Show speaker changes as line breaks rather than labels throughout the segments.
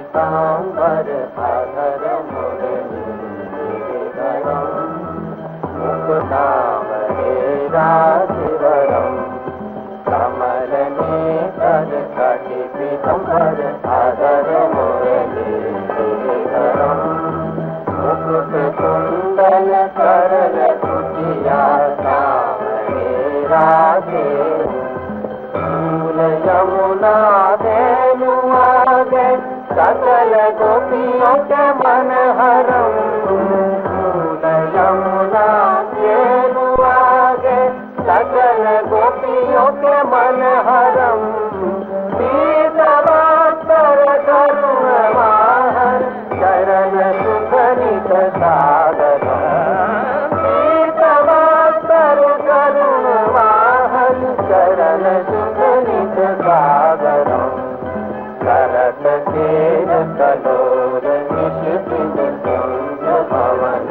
पीतांबर आधर मुरलीधरम मुकुतामहे राशिवरम कमलनेतर कटि पीतांबर आधर मुरलीधरम मुकुट कुंडल करल कुटिया सामने राधे यमुना धेनु आगे सकल गोपियों के मन हरम यमुना धेनु आगे सकल गोपियों के मन हरम पीतवास्तर करुण वाहन चरण सुख नित सागर पीतवास्तर करुण वाहन चरण सुख नित सागर करत केर कलोर निशित कुंज भवन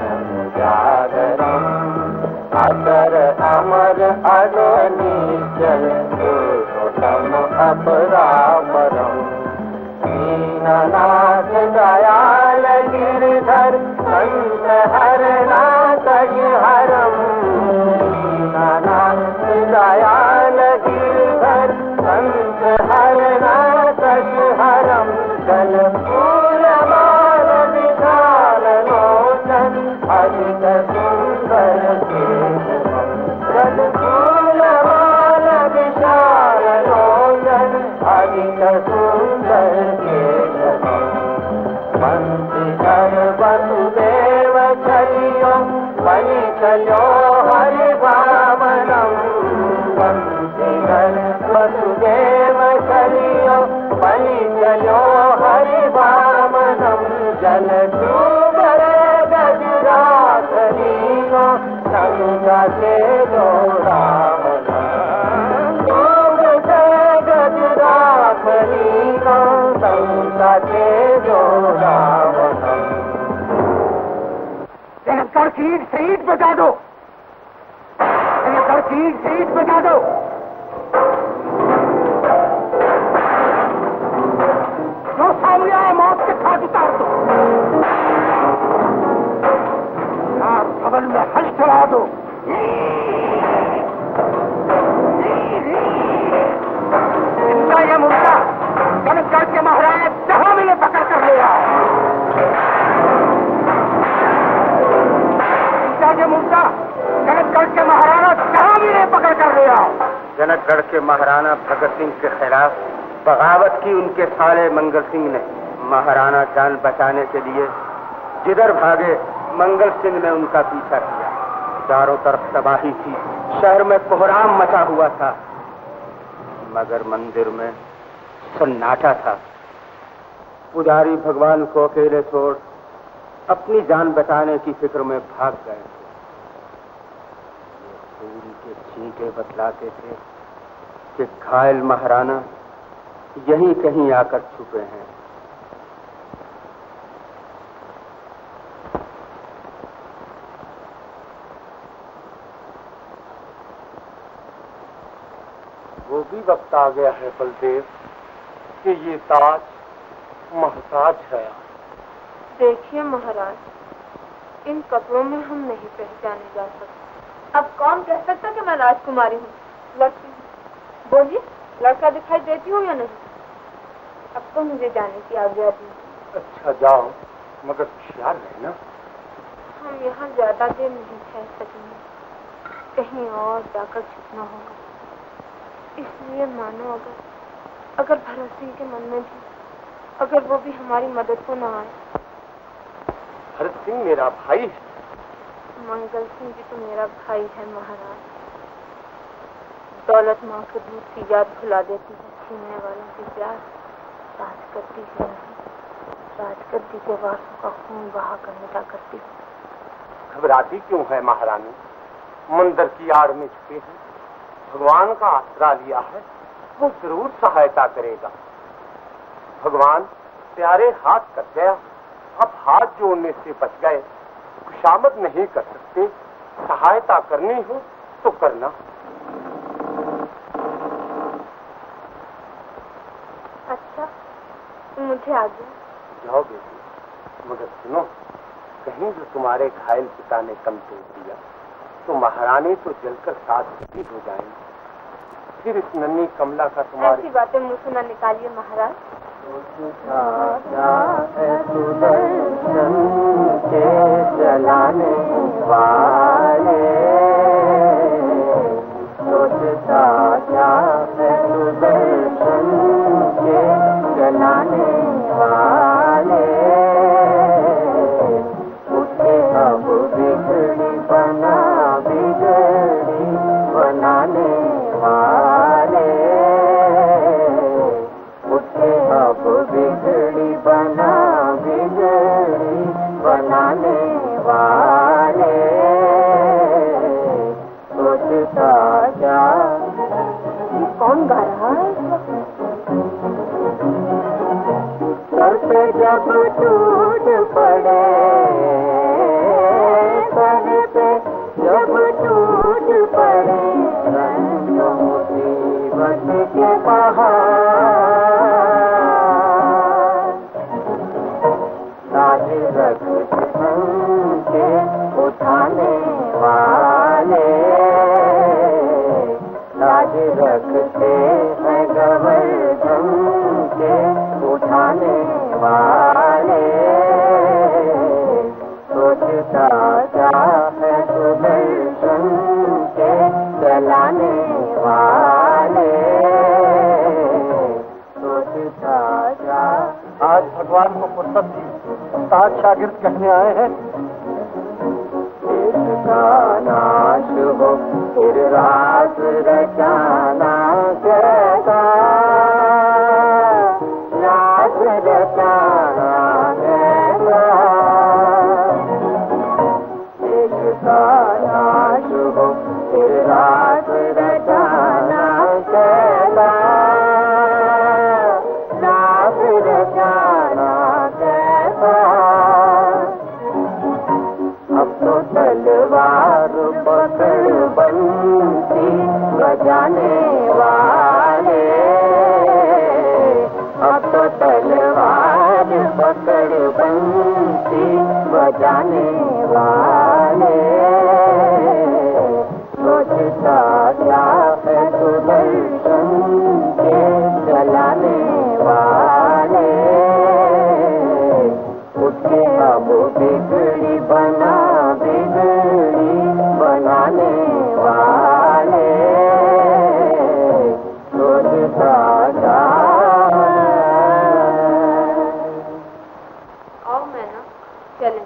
जागरम अतर अमर अगनीचल पुरुषोत्तम अपरापरम दीननाथ दयाल गिरधर संत हरना कज हरम दीननाथ दयाल गिरधर संत हरना कज हरम जल फूल माल विशाल लोचन अधिक सुंदर केशवम जल फूल माल विशाल लोचन अधिक सुंदर केशवम बंशीधर वसुदेव चलियो बलि चलो हरि वामनम बंशीधर वसुदेव चलियो बलि चलो हरि वामनम जल डूबर गजरात लीनो संगा के दो रामनम डूब से गजरात लीनो संगा के दो रामनम
गढ़ की ईंट बजा दो गढ़ की ईंट बजा दो जो सामने आए मौत के साथ उतार दो भवन में हल चला दो इनका यह मुद्दा कनकगढ़ के महाराज जहां मिले पकड़ कर ले आओ मुद्दा कनकगढ़ के महाराणा जहां मिले पकड़ कर ले आओ
जनकगढ़ के महाराणा भगत सिंह के खिलाफ बगावत की उनके साले मंगल सिंह ने महाराणा जान बचाने के लिए जिधर भागे मंगल सिंह ने उनका पीछा किया। चारों तरफ तबाही थी, शहर में कोहराम मचा हुआ था, मगर मंदिर में सन्नाटा था। पुजारी भगवान को अकेले छोड़ अपनी जान बचाने की फिक्र में भाग गए। खून के छींटे बतलाते थे कि घायल महाराणा यहीं कहीं आकर छुपे हैं।
वो भी वक्त आ गया है बलदेव कि ये ताज महताज है।
देखिए महाराज, इन कपड़ों में हम नहीं पहचाने जा सकते। अब कौन कह सकता कि मैं राजकुमारी हूँ? लड़की बोलिए, लड़का दिखाई देती हूँ या नहीं? अब तो मुझे जाने की आज्ञा दी।
अच्छा जाओ, मगर होशियार रहना।
हम यहाँ ज्यादा देर नहीं ठहर सकेंगे, कहीं और जाकर छुपना होगा। इसलिए मानो अगर भरत सिंह के मन में भी अगर वो भी हमारी मदद को न आए।
भरत सिंह मेरा भाई है।
मंगल सिंह भी तो मेरा भाई है महाराज। दौलत माँ के दूध की याद भुला देती है, छीनने वालों की प्यास राजगद्दी से नहीं, राजगद्दी के वासों का खून बहा कर मिटा करती है।
घबराती क्यों है महारानी? मंदिर की आड़ में छुपे हैं, भगवान का आसरा लिया है, वो जरूर सहायता करेगा। भगवान प्यारे हाथ कट गया, अब हाथ जोड़ने से बच गए, खुशामद नहीं कर सकते। सहायता करनी हो तो करना।
अच्छा, मुझे आज्ञा।
जाओ बेटी, मगर सुनो, कहीं जो तुम्हारे घायल पिता ने कम तोड़ दिया तो महारानी तो जलकर साथ शहीद हो जाएंगी। फिर इस नन्ही कमला का तुम्हारी
ऐसी बातें मुँह से न निकालिए महाराज।
सुदर्शन के जलाने वाले, सोचता क्या है सुदर्शन के जलाने वाले, उठे अब बिगड़ी बनाने वाले, उठे अब बिगड़ी बनाने वाले, सोचता क्या।
कौन गा रहा है?
सर पे जब टूट पड़े, सर पे जब टूट पड़े मुसीबत के पहाड़, ताज रख के उठाने वाले, ताज रखते हैं गवर्धन के उठाने वाले, सोचता क्या है सुदर्शन के जलाने वाले, सोचता क्या।
आज भगवान को फुर्सत थी, सात शागिर्द कहने आए हैं।
देश का नाश हो फिर रास रचाना कैसा, रास रचाना कैसा, देश का नाश हो फिर रास रचाना कैसा, रास रचाना कैसा। अब तो तलवार पकड़ बंसी बजाने वाले, अब तो तलवार पकड़ बंसी बजाने वाले, सोचता क्या है सुदर्शन के जलाने वाले, उठे अब बिगड़ी बनाने वाले, सोचता क्या।
आओ मैना, चलें।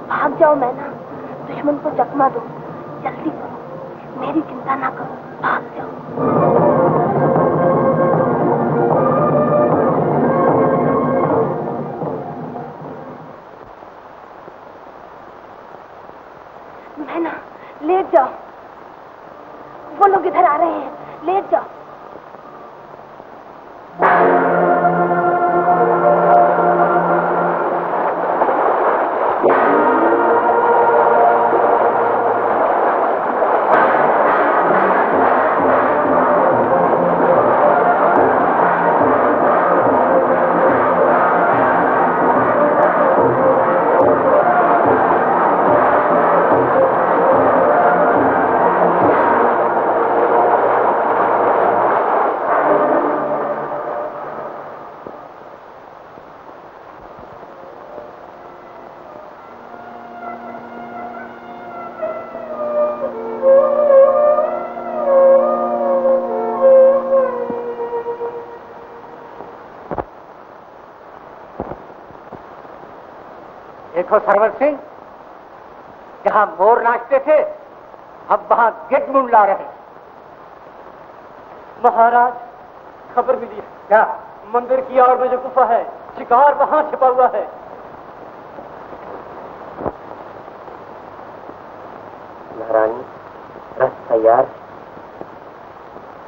भाग जाओ मैना, दुश्मन को चकमा दो, जल्दी करो, मेरी चिंता ना करो, भाग जाओ। मैना, लेट जाओ, वो लोग इधर आ रहे हैं, लेट जाओ।
देखो सरवर सिंह, जहां मोर नाचते थे अब वहां गिद्ध मुंडला रहे। महाराज, खबर मिली है। क्या? मंदिर की आड़ में जो गुफा है, शिकार वहां छिपा हुआ है।
महारानी, रथ तैयार।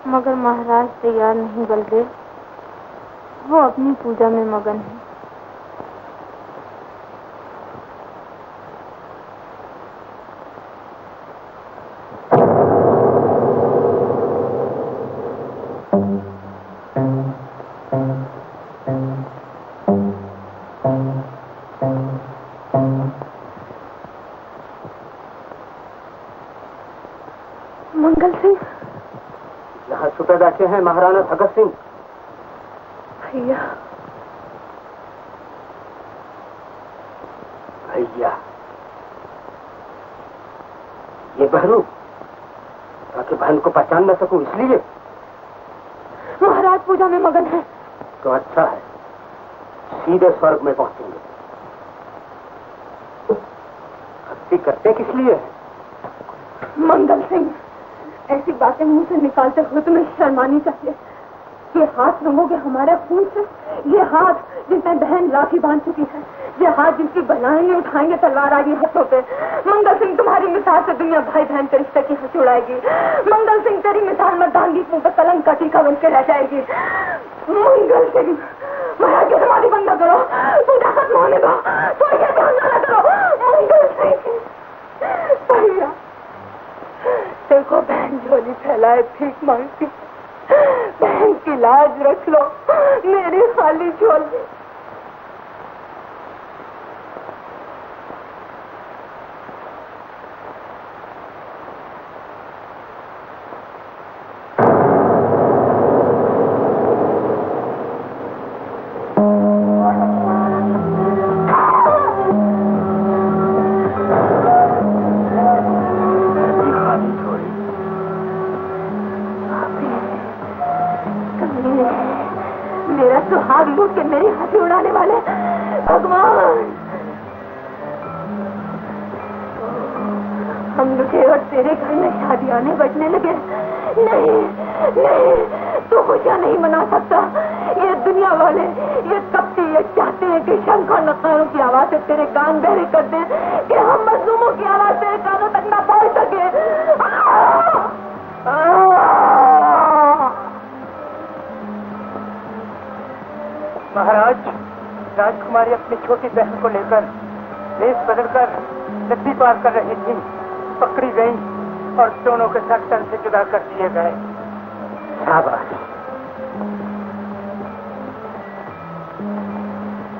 मगर महाराज तैयार नहीं बलदेव, वो अपनी पूजा में मगन है। मंगल सिंह,
यहाँ छुपे बैठे हैं महाराणा भगत सिंह।
भैया,
भैया, ये बहरू, ताकि बहन को पहचान न सकूं इसलिए।
महाराज पूजा में मगन है।
तो अच्छा है, सीधे स्वर्ग में पहुंचेंगे। भक्ति करते किस लिए है?
मंगल सिंह, ऐसी बातें मुंह से निकालते हुए तुम्हें शर्मानी चाहिए। ये हाथ रंगोगे हमारे खून से, ये हाथ जिनमें बहन राखी बांध चुकी है, ये हाथ जिनकी बनाएं नहीं उठाएंगे तलवार आगे हाथों पे। मंगल सिंह, तुम्हारी मिसाल से दुनिया भाई बहन के रिश्ते की हंसी उड़ाएगी। मंगल सिंह, तेरी मिसाल में दांगी मुंह पर कलंक का टीका बन के रह जाएगी। मंगल सिंह, महाराज की समाधि बंद करो, पूजा खत्म होने दो, तो ये बंद करो। मंगल सिंह, भैया देखो, बहन झोली फैलाए भीख मांगती, बहन की लाज रख लो, मेरी खाली झोली। मेरा सुहाग लूट के मेरी हंसी उड़ाने वाले भगवान, हम लुटे और तेरे घर में शादियां बजने लगे। नहीं नहीं, तू खुशियां नहीं मना सकता। ये दुनिया वाले, ये कपटी, ये चाहते हैं कि शंख और नगारों की आवाज से तेरे कान बहरे कर दे, कि हम मजलूमों की आवाज तेरे कानों तक न पहुंच सके।
महाराज, राजकुमारी अपनी छोटी बहन को लेकर देश बदलकर नदी पार कर रही थी, पकड़ी गई और दोनों के साथ तन से जुदा कर दिए गए।
शाबाश।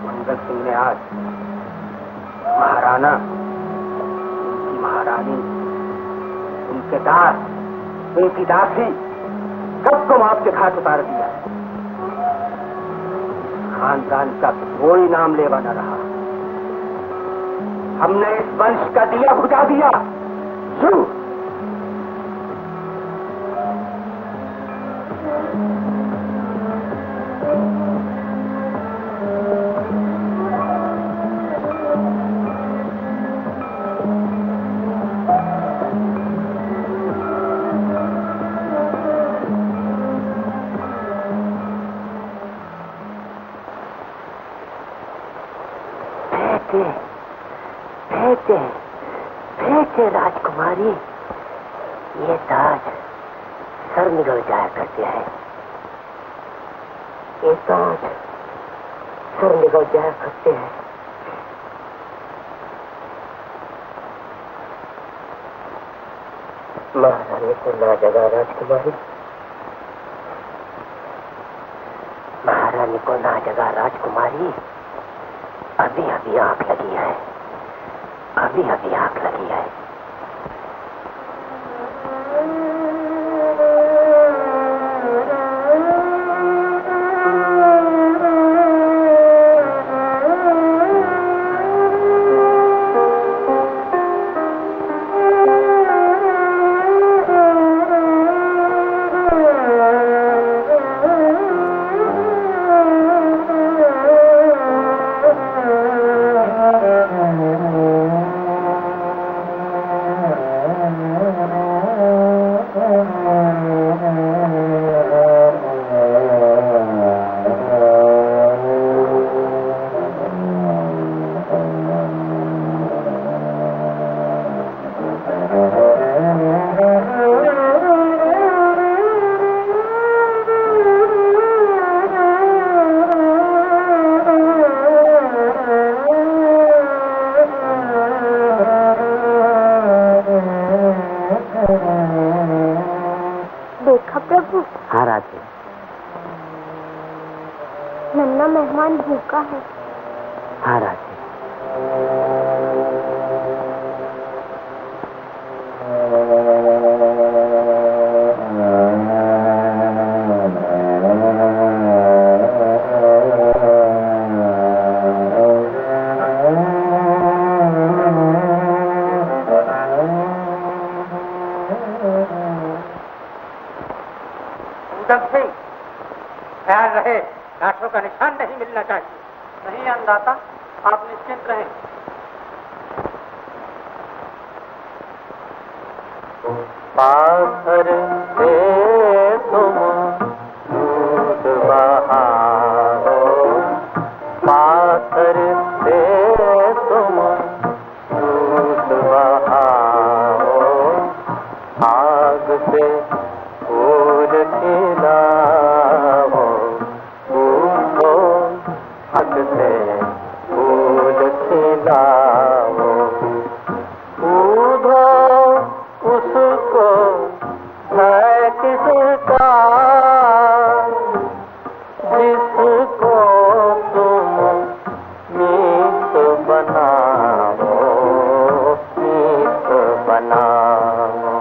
मंगल सिंह ने आज महाराणा, उनकी महारानी, उनके दास, उनकी दासी, सबको माफ के घाट उतार दिया। खानदान का कोई नाम लेवा न रहा। हमने इस वंश का दिया बुझा दिया। यूं
फेंके राजकुमारी, ये ताज सर निकल जाया करते हैं। ये ताज सर निकल जाया करते हैं। महारानी को ना जगा राजकुमारी, महारानी को ना जगा राजकुमारी। अभी अभी आंख लगी है, अभी अभी आंख लगी है।
मेहमान भूखा है।
हाँ राधे।
ख्याल रहे, लाशों का निशान नहीं मिलना चाहिए। नहीं अन्नदाता, आप निश्चिंत रहें।
पाथर से तुम दूध बहाओ, पाथर से तुम दूध बहाओ, आग से फूल खिलाओ, पूछो हक से फूल खिलाओ, पूछो उसको है किसका जिसको तुम मीत बनाओ, मीत बनाओ।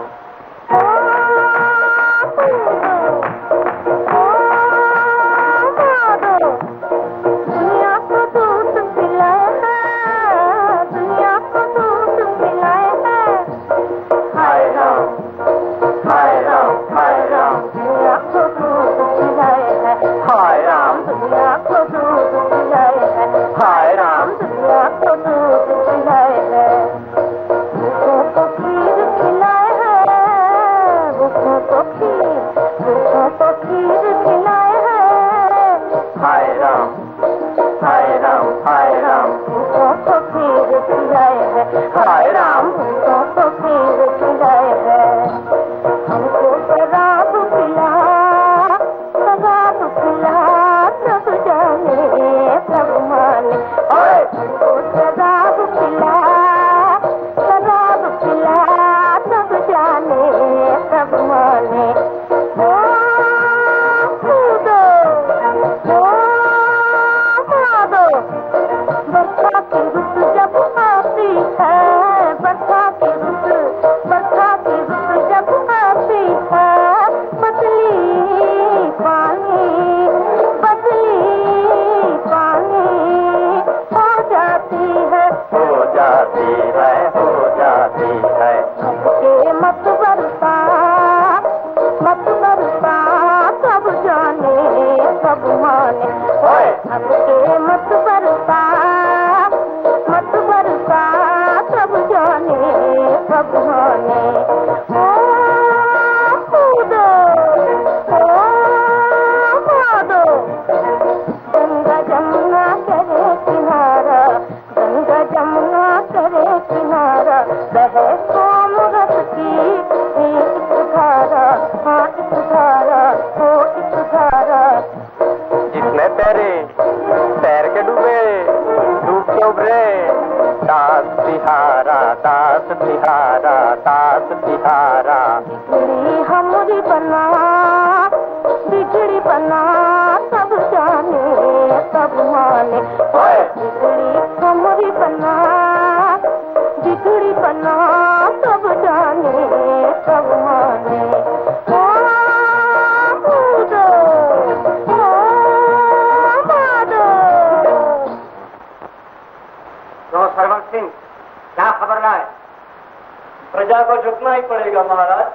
प्रजा को झुकना ही पड़ेगा महाराज,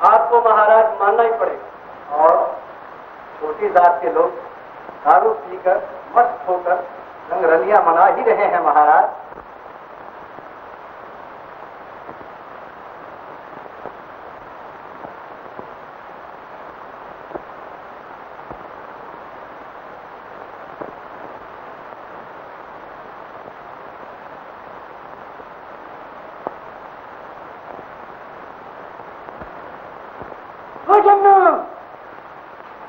आपको महाराज मानना ही पड़ेगा। और छोटी जात के लोग दारू पीकर मस्त होकर रंगरलियां मना ही रहे हैं महाराज।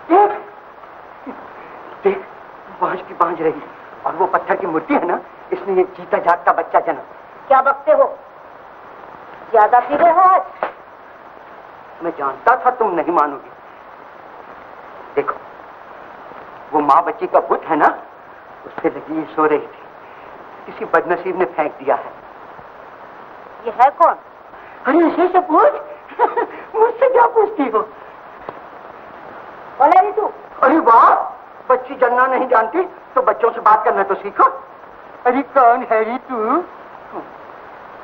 देख देख, बांझ की बांझ रही, और वो पत्थर की मूर्ति है ना, इसने एक जीता जागता बच्चा जन्म।
क्या बकते हो, ज्यादा पी रहे हो आज?
मैं जानता था तुम नहीं मानोगी। देखो, वो माँ बच्ची का बुत है ना,
उससे लगी सो रही थी, किसी बदनसीब ने फेंक दिया है।
ये है कौन?
अरे इसी से पूछ। मुझसे क्या पूछती हो?
कौन है तू?
अरे वाह, बच्ची जन्ना नहीं जानती तो बच्चों से बात करना तो सीखो। अरे कौन है री तू?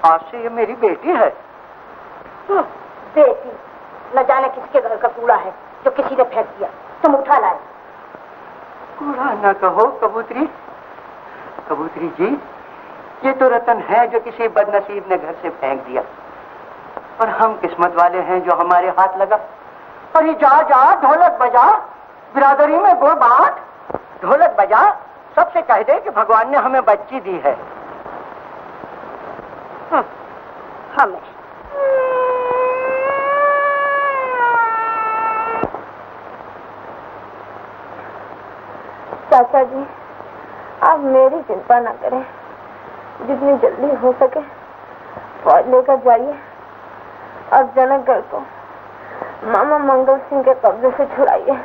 आज से ये मेरी बेटी है।
बेटी? न जाने किसके घर का कूड़ा है जो किसी ने फेंक दिया, तुम उठा लाए।
कूड़ा न कहो कबूतरी। कबूतरी जी, ये तो रतन है जो किसी बदनसीब ने घर से फेंक दिया, और हम किस्मत वाले हैं जो हमारे हाथ लगा। अरे जा जा, ढोलक बजा, बिरादरी में गुड़ बांट, ढोलक बजा, सबसे कह दे कि भगवान ने हमें बच्ची दी है।
हमें
चाचा जी, आप मेरी चिंता न करें, जितनी जल्दी हो सके फौज लेकर जाइए और जनकगढ़ को मामा मंगल सिंह के कब्जे से छुड़ाइए।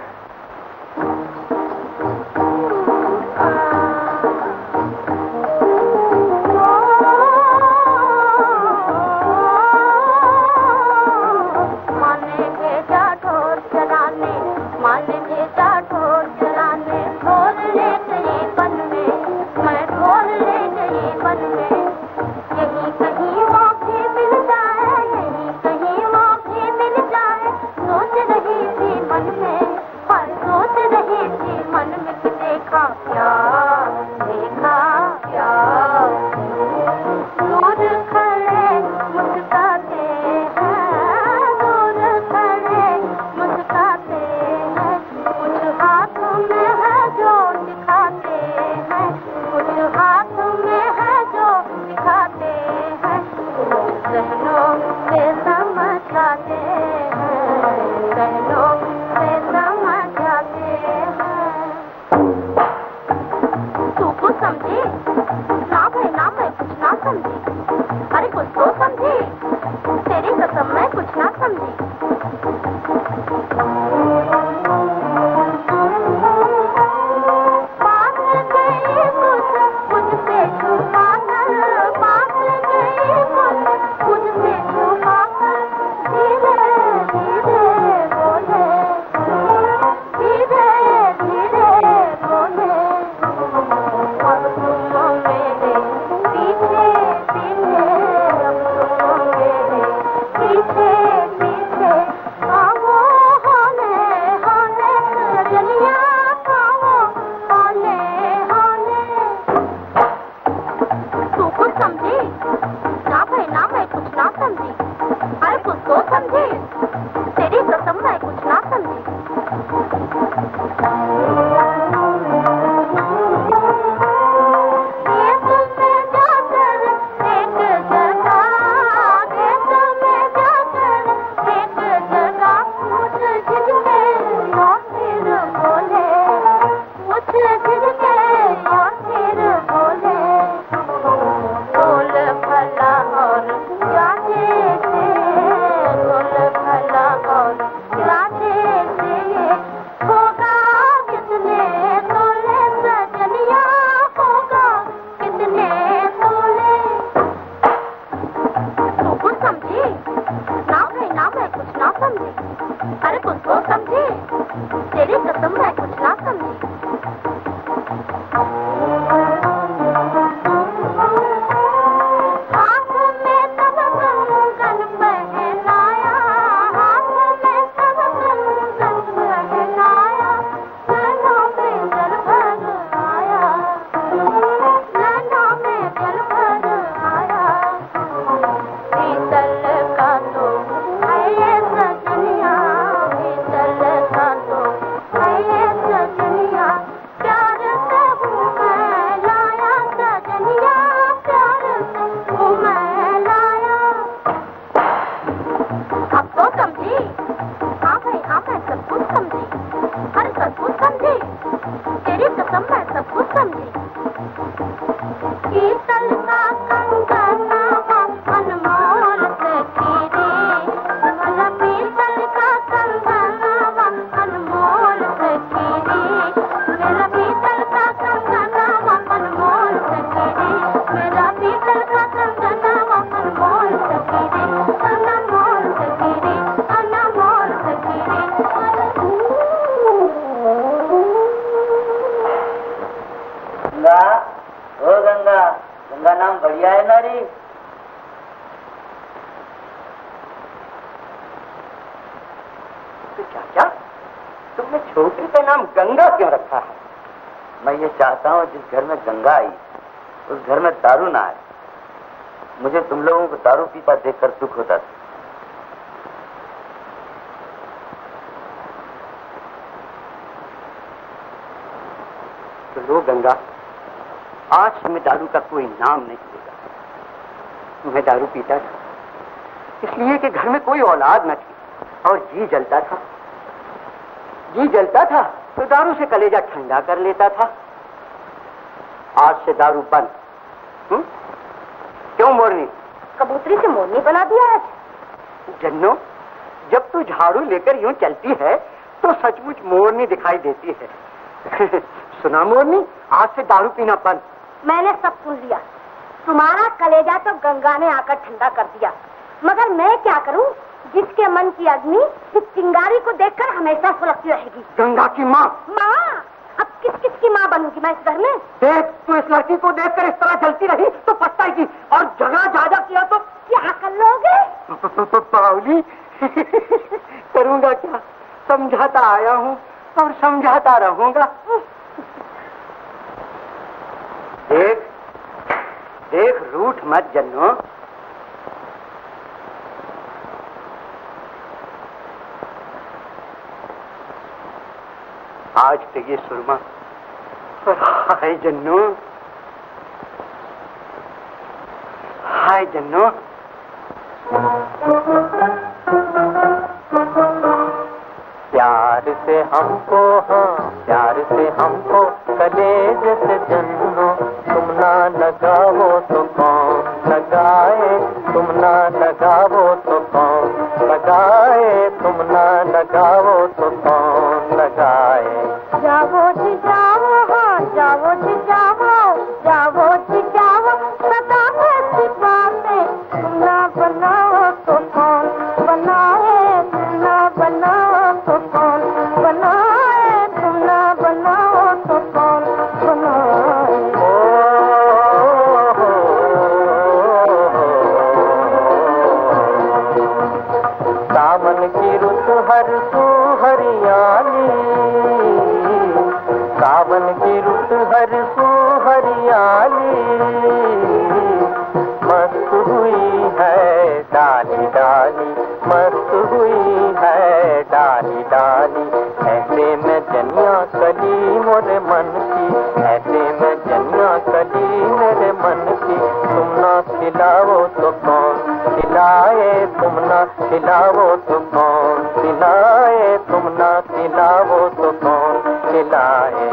है
तो चाचा, तुमने छोटी का नाम गंगा क्यों रखा है?
मैं ये चाहता हूँ जिस घर में गंगा आई उस घर में दारू ना आए। मुझे तुम लोगों को दारू पीता देखकर दुख होता था।
तो लो गंगा, आज से मैं दारू का कोई नाम नहीं लेगा। मैं दारू पीता था इसलिए कि घर में कोई औलाद न थी और जी जलता था। जी जलता था तो दारू से कलेजा ठंडा कर लेता था। आज से दारू बंद। क्यों मोरनी?
कबूतरी से मोरनी बना दिया आज।
जन्नो, जब तू झाड़ू लेकर यूं चलती है तो सचमुच मोरनी दिखाई देती है। सुना मोरनी, आज से दारू पीना बंद।
मैंने सब सुन लिया। तुम्हारा कलेजा तो गंगा ने आकर ठंडा कर दिया, मगर मैं क्या करूं? जिसके मन की अग्नि इस चिंगारी को देखकर हमेशा सुलगती रहेगी।
गंगा की माँ।
माँ? अब किस किस की माँ बनूंगी मैं इस घर में?
देख, तू इस लड़की को देखकर इस तरह जलती रही तो पछताएगी, और झगड़ा ज्यादा किया तो
क्या कर लोगे?
पावली, करूंगा क्या? समझाता आया हूँ और समझाता रहूंगा। देख देख, रूठ मत जन्नो। आज तो ये सुरमा और हाय जन्नो, हाय जन्नो।
प्यार से हमको, हाँ प्यार से हमको कलेजे से जन्नो, तुम ना लगाओ तो कौन लगाए, तुम ना लगाओ तो कौन लगाए, तुम ना लगाओ तो कौन लगाए।
जाओ जी जाओ, हाँ जाओ जी जाओ, जाओ जी जाओ, सदा ऐसी बातें तुम ना बनाओ तो कौन बनाए, तुम ना बनाओ तो कौन बनाए, तुम ना बनाओ तो कौन बनाए।
सावन की रुत हर सू हरियाली, सावन की रुत हर सू हरियाली, मस्त हुई है डाली डाली, मस्त हुई है डाली डाली। ऐसे में जनिया कली मोरे मन की, ऐसे में जनिया कली मेरे मन की, तुम ना खिलाओ तो कौन खिलाए, तुम ना खिलाओ तो कौन खिलाए, तुम ना खिलाओ तो कौन खिलाए।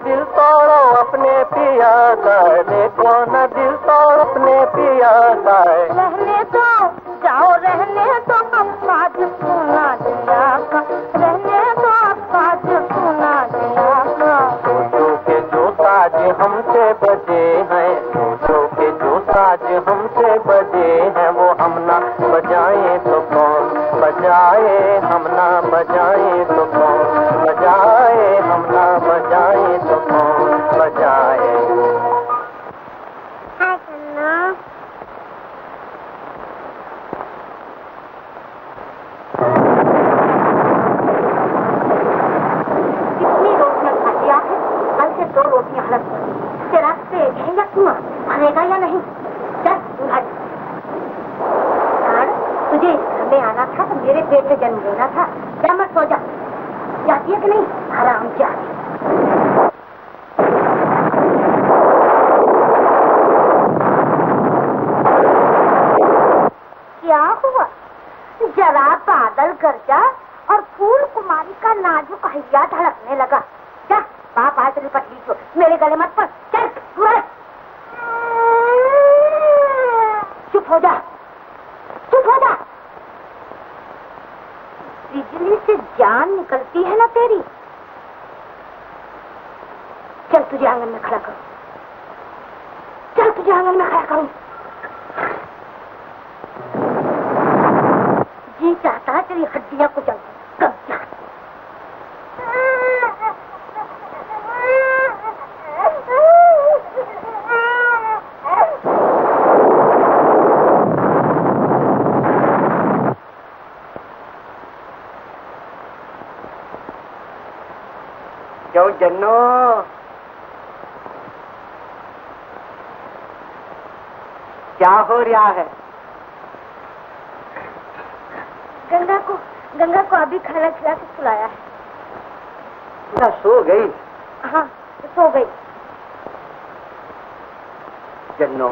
दिल तोड़ो अपने पिया का, देखो न दिल तोड़ो अपने पिया का।
रहने दो, जाओ रहने दो, आज सुना दिया का, रहने दो आज सुना दिया का।
सोचो के जो ताज हमसे बजे हैं, सोचो के जो ताज हमसे बजे हैं, वो हम ना बजाए तो कौन बजाए, हम ना बजाए तो कौन बजाए, हम ना बजाए तो कौन बजाए।
कितनी रोटियां खा लिया है? कल से 2 रोटियां हलक पड़ी। तेरा पेट है या कुआं, भरेगा या नहीं? चल उधर। तुझे इस घर में आना था तो मेरे पेट से जन्म लेना था। क्या मत सो जा, जाती है कि नहीं? हराम जाती। क्या हुआ? जरा बादल गरजा और फूल कुमारी का नाजुक हैया धड़कने लगा। जा बाप आए तेरी पटली को, मेरे गले मत पड़। चल सूरज, चुप हो जा, चुप हो जा। बिजली से जान निकलती है ना तेरी। चल तुझे आंगन में खड़ा करूं, चल तुझे आंगन में खड़ा करूं। जी चाहता है तेरी हड्डियां कुचल कब जा।
क्यों जन्नो, क्या हो रहा है?
गंगा को अभी खाना खिला के सुलाया है।
ना सो गई?
हाँ सो गई।
जन्नो,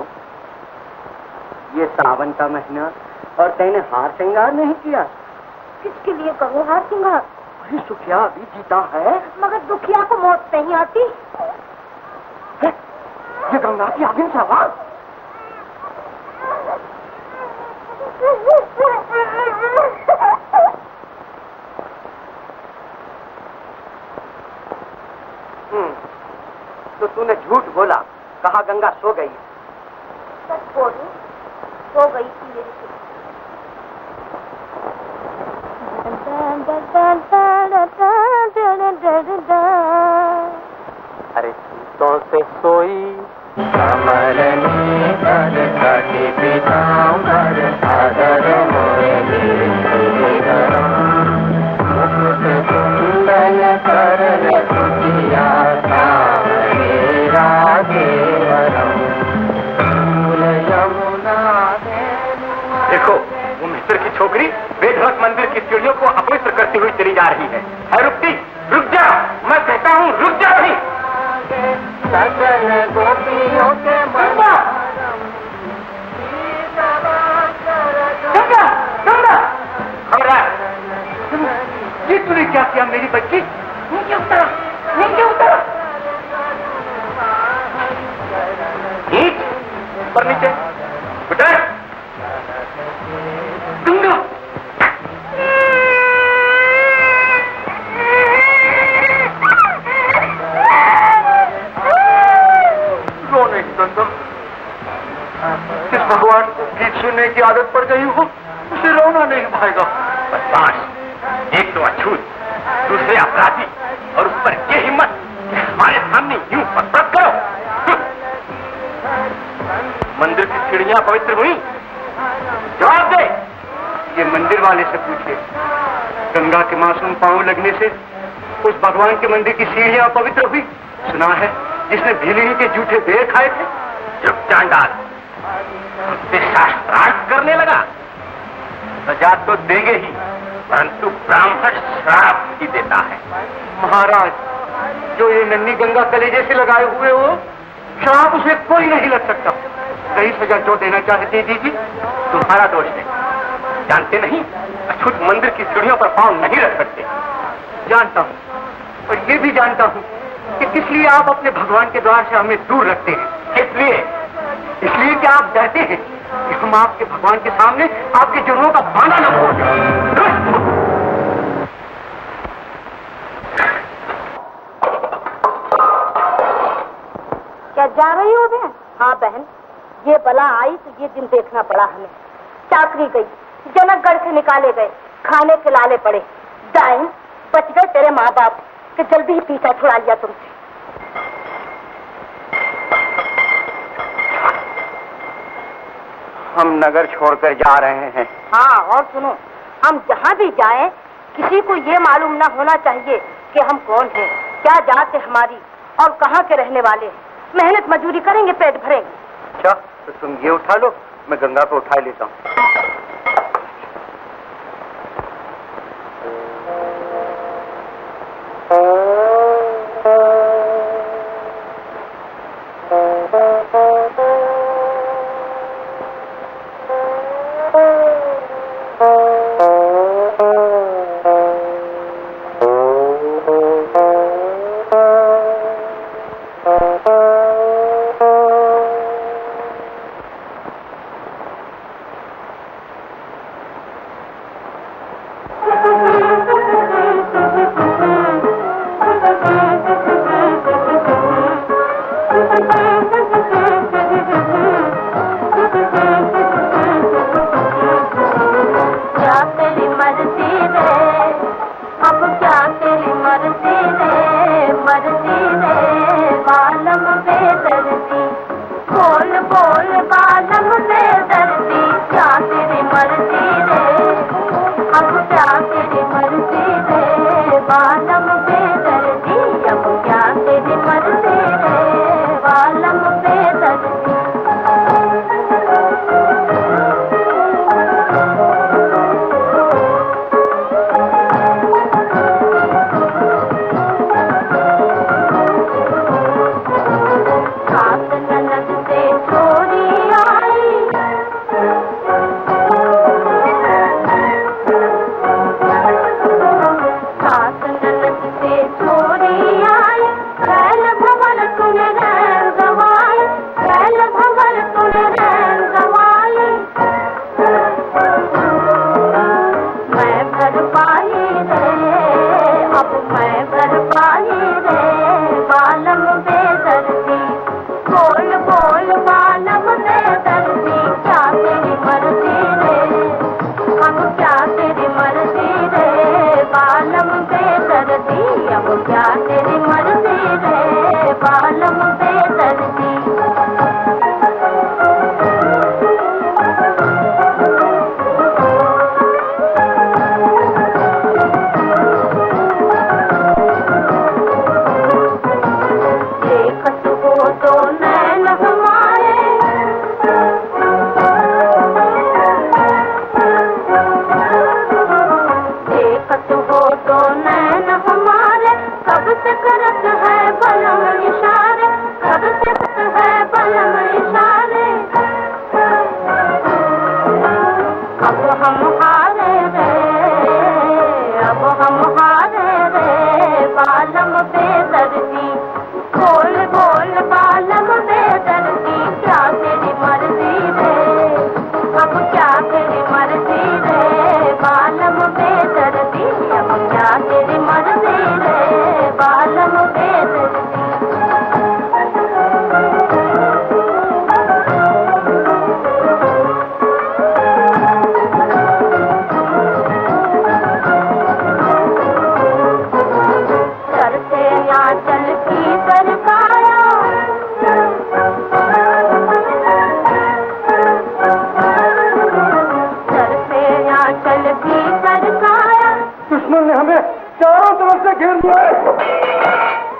ये सावन का महीना और तैने हार श्रृंगार नहीं किया?
किसके लिए करूँ हार श्रृंगार?
अरे सुखिया अभी जीता है।
मगर दुखिया को मौत नहीं आती।
ये गंगा की आगिन से आवाज। तो तूने झूठ बोला, कहा गंगा सो गई।
सच बोलूं, सो गई थी मेरी।
अरे तो से सोई कमर नीर काटी पीतांबर सागर मुकुट कुंडल कर सुखिया
देखो वो मिस्र की छोकरी वेदवत मंदिर की सीढ़ियों को अपवित्र करती हुई चली जा रही है। रुकती, रुक जा, मैं कहता हूँ रुक जा नहीं।
गोपियों के
गंगा, गंगा, गंगा, हमरा ये तूने क्या किया मेरी बच्ची? नीचे उतरा, नीचे उतरा। ऊपर नीचे उतर। गंगा, रो नहीं गंगा। जिस भगवान को गीत सुनने की आदत पड़ गई हो उसे रोना नहीं भाएगा। बदमाश, एक तो अछूत, दूसरे अपराधी और उस पर ये हिम्मत कि हमारे सामने यूं पकड़ करो। मंदिर की सीढ़ियां पवित्र हुई? जवाब दे। ये मंदिर वाले से पूछिए, गंगा के मासूम पांव लगने से उस भगवान के मंदिर की सीढ़ियां पवित्र हुई? सुना है जिसने भीलिनी के जूठे बेर खाए थे। जब चांडाल उससे शास्त्रार्थ करने लगा, सजा तो देंगे ही, परंतु ब्राह्मण श्राप ही देता है। महाराज, जो ये नन्ही गंगा कलेजे से लगाए हुए हो, श्राप उसे कोई नहीं लग सकता। कई सजा जो देना चाहते दीजिए। तुम्हारा दोष है, जानते नहीं अछूत मंदिर की सीढ़ियों पर पांव नहीं रख सकते। जानता हूँ, और ये भी जानता हूँ कि किस लिए आप अपने भगवान के द्वार से हमें दूर रखते हैं। किस लिए? इसलिए कि आप डरते हैं कि हम आपके भगवान के सामने आपके जुर्मों का बांधा न खोल दें।
क्या जा रही हो बहन? हाँ बहन, ये बला आई तो ये दिन देखना पड़ा हमें। चाकरी गई, जनकगढ़ से निकाले गए, खाने खिलाने पड़े। डाइन, बच गए तेरे माँ बाप कि जल्दी ही पीछा छुड़ा लिया तुमसे।
हम नगर छोड़कर जा रहे हैं।
हाँ, और सुनो, हम जहाँ भी जाएं, किसी को ये मालूम न होना चाहिए कि हम कौन हैं, क्या जात है हमारी और कहाँ के रहने वाले हैं। मेहनत मजदूरी करेंगे, पेट भरेंगे।
अच्छा, तो तुम ये उठा लो, मैं गंगा को उठा लेता हूँ।
मर्जी रे, अब क्या तेरी मर्जी रे, बालम बेदर्दी, अब क्या तेरी मर्जी रे, बालम बेदर्दी।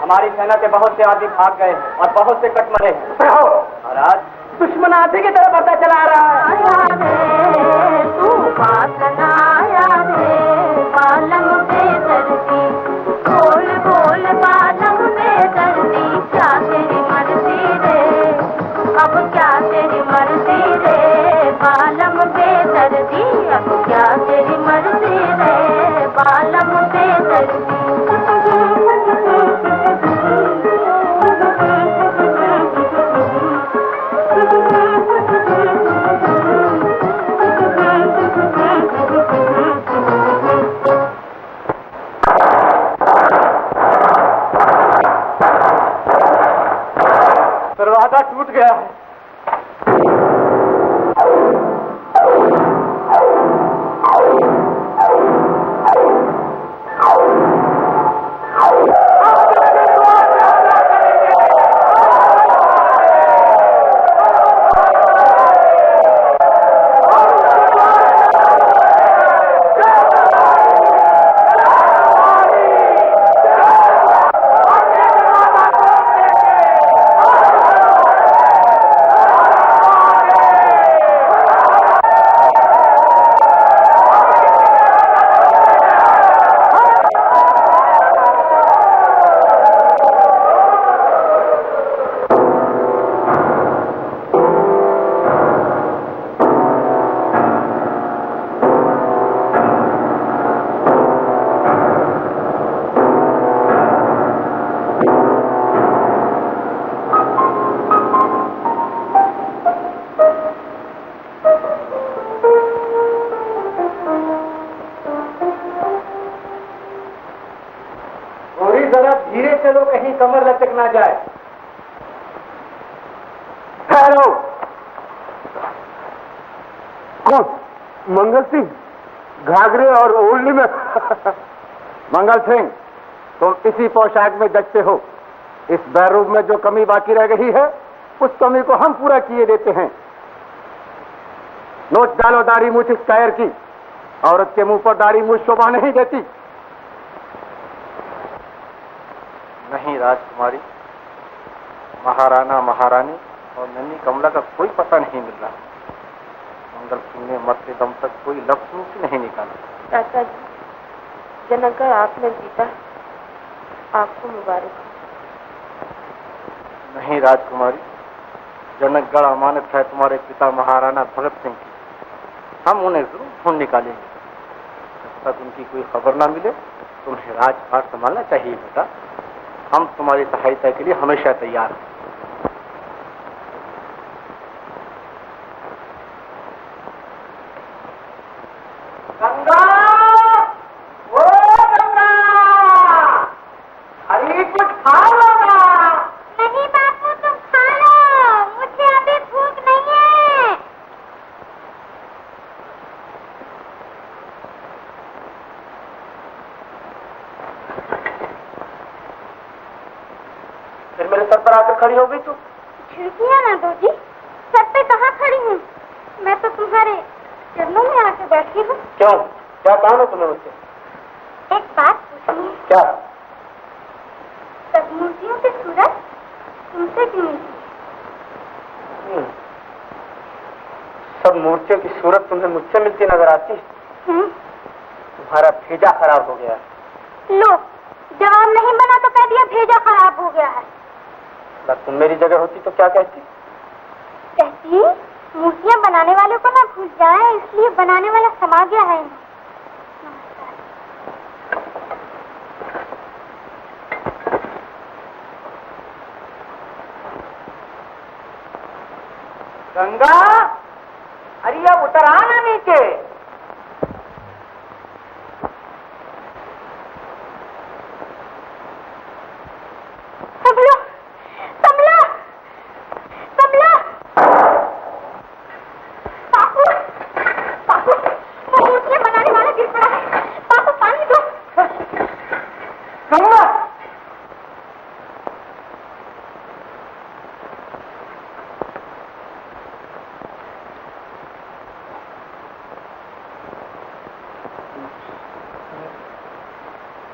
हमारी सेना के बहुत से आदमी भाग गए और बहुत से कट मरे हैं। और आज दुश्मन आधे की तरफ पता चला रहा है।
तू बात ना आया रे, बालम बेदर्दी, बोल बोल बालम बेदर्दी, क्या तेरी मर्जी रे, अब क्या तेरी मर्जी रे, बालम बेदर्दी, अब क्या तेरी मर्जी रे, बालम बेदर्दी।
दरवाजा टूट गया है।
धीरे चलो, कहीं कमर लचक ना जाए।
ठहरो। कौन? मंगल सिंह? घाघरे और ओढ़नी में? मंगल सिंह, तुम इसी पोशाक में जचते हो। इस बैरूम में जो कमी बाकी रह गई है, उस कमी को हम पूरा किए देते हैं। नोच डालो दाढ़ी मूछ इस कायर की। औरत के मुंह पर दाढ़ी मूछ शोभा नहीं देती।
नहीं राजकुमारी, महाराणा महारानी और नन्ही कमला का कोई पता नहीं मिल रहा। मंगल सिंह ने मरते दम तक कोई लफ्ज मुंह से नहीं निकाला।
चाचा जी, जनकगढ़ आपने जीता, आपको मुबारक हो।
नहीं राजकुमारी, जनकगढ़ अमानत है तुम्हारे पिता महाराणा भगत सिंह की। हम उन्हें जरूर ढूंढ निकालेंगे। जब तक उनकी कोई खबर ना मिले तुम्हें राजपाट संभालना चाहिए बेटा। हम तुम्हारी सहायता के लिए हमेशा तैयार हैं।
गंगा, ओ गंगा, अरे कुछ खा लो ना।
नहीं बापू, तुम खा लो, मुझे अभी भूख नहीं है।
फिर मेरे सर पर आकर खड़ी हो गई तू।
झुकिए ना दो जी, सर पे कहाँ खड़ी हूँ? मैं तो तुम्हारे चरणों में आके बैठी हूँ।
क्यों, क्या काम है तुम्हें मुझसे?
एक बात पूछनी है।
क्या?
सब मूर्तियों की सूरत तुमसे क्यों मिलती है?
सब मूर्तियों की सूरत तुम्हें मुझसे मिलती नजर आती है। तुम्हारा भेजा खराब हो गया है।
लो, जवाब नहीं बना तो कह दिया भेजा खराब हो गया है।
अगर तुम मेरी जगह होती तो क्या कहती?
कहती मूर्तियाँ बनाने वाले को ना भूल जाए, इसलिए बनाने वाला समा गया है इन्हें।
गंगा, अरे अब उतर आना नीचे।
संभलो, संभलो, संभलो। बापू, बापू, वो मूर्तियाँ बनाने वाला गिर पड़ा है। बापू पानी दो।
गंगा,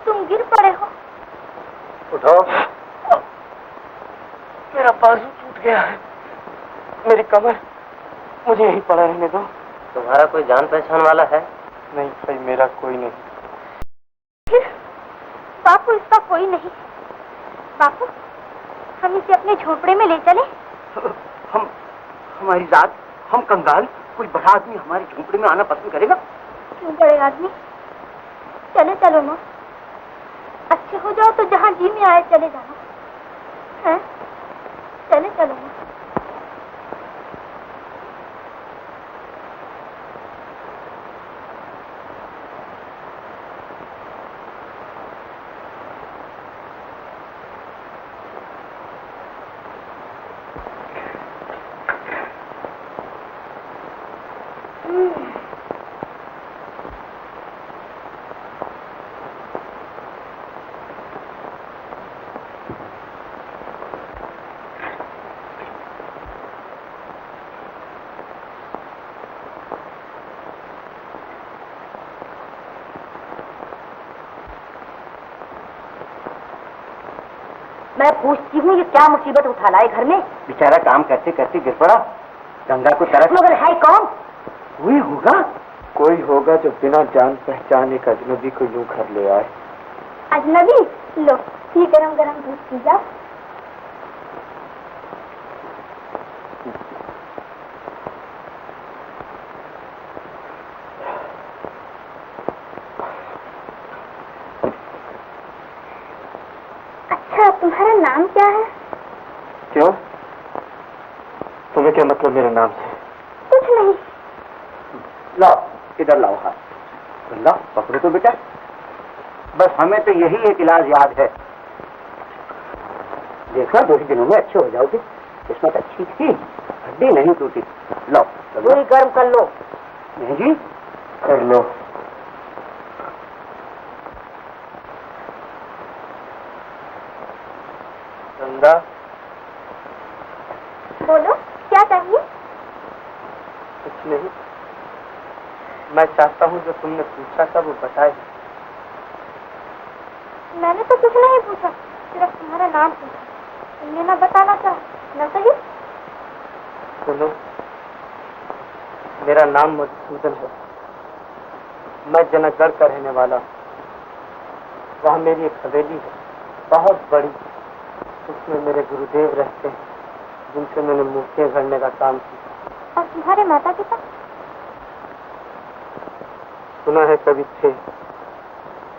तुम गिर पड़े हो।
उठो। मेरा बाजू टूट गया है, मेरी कमर, मुझे यहीं पड़ा रहने दो।
तुम्हारा कोई जान पहचान वाला है?
नहीं भाई, मेरा कोई नहीं।
फिर बापू, इसका कोई नहीं। बापू, हम इसे अपने झोपड़े में ले चले।
हम, हमारी जात, हम कंगाल, कोई बड़ा आदमी हमारे झोंपड़े में आना पसंद करेगा?
क्यों बड़े आदमी, चले चलो ना। अच्छे हो जाओ तो जहाँ जी में आए चले जाना है। चले चलो ना।
मैं पूछती हूँ, ये क्या मुसीबत उठा लाए घर में?
बेचारा काम करते करते गिर पड़ा, गंगा को तरस।
मगर है कौन?
कोई होगा,
कोई होगा जो बिना जान पहचान एक अजनबी को यूं घर ले आए।
अजनबी? लो, ये गरम गरम दूध पी जाओ। अच्छा, तुम्हारा नाम क्या है?
क्यों, तुम्हें क्या मतलब मेरे नाम से?
कुछ नहीं।
लाओ, इधर लाओ हाथ। गंगा, पकड़ो तो बेटा। बस हमें तो यही एक इलाज याद है। देखना, 2 ही दिनों में अच्छे हो जाओगे। किस्मत अच्छी थी, हड्डी नहीं टूटी। लो,
पूरी गर्म कर लो।
नहीं जी,
कर लो।
गंगा,
बोलो, क्या चाहिए?
कुछ नहीं,
मैं चाहता हूँ जो तुमने पूछा था वो बताए।
मैंने तो कुछ नहीं पूछा, सिर्फ तुम्हारा नाम पूछा। तुमने ना बताना चाहा, न सही?
सुनो, मेरा नाम मधुसूदन है। मैं जनकगढ़ का रहने वाला हूँ। वहाँ मेरी एक हवेली है, बहुत बड़ी। उसमें मेरे गुरुदेव रहते हैं, जिनसे मैंने मूर्तियाँ गढ़ने का काम किया।
और तुम्हारे माता पिता?
सुना है कभी थे,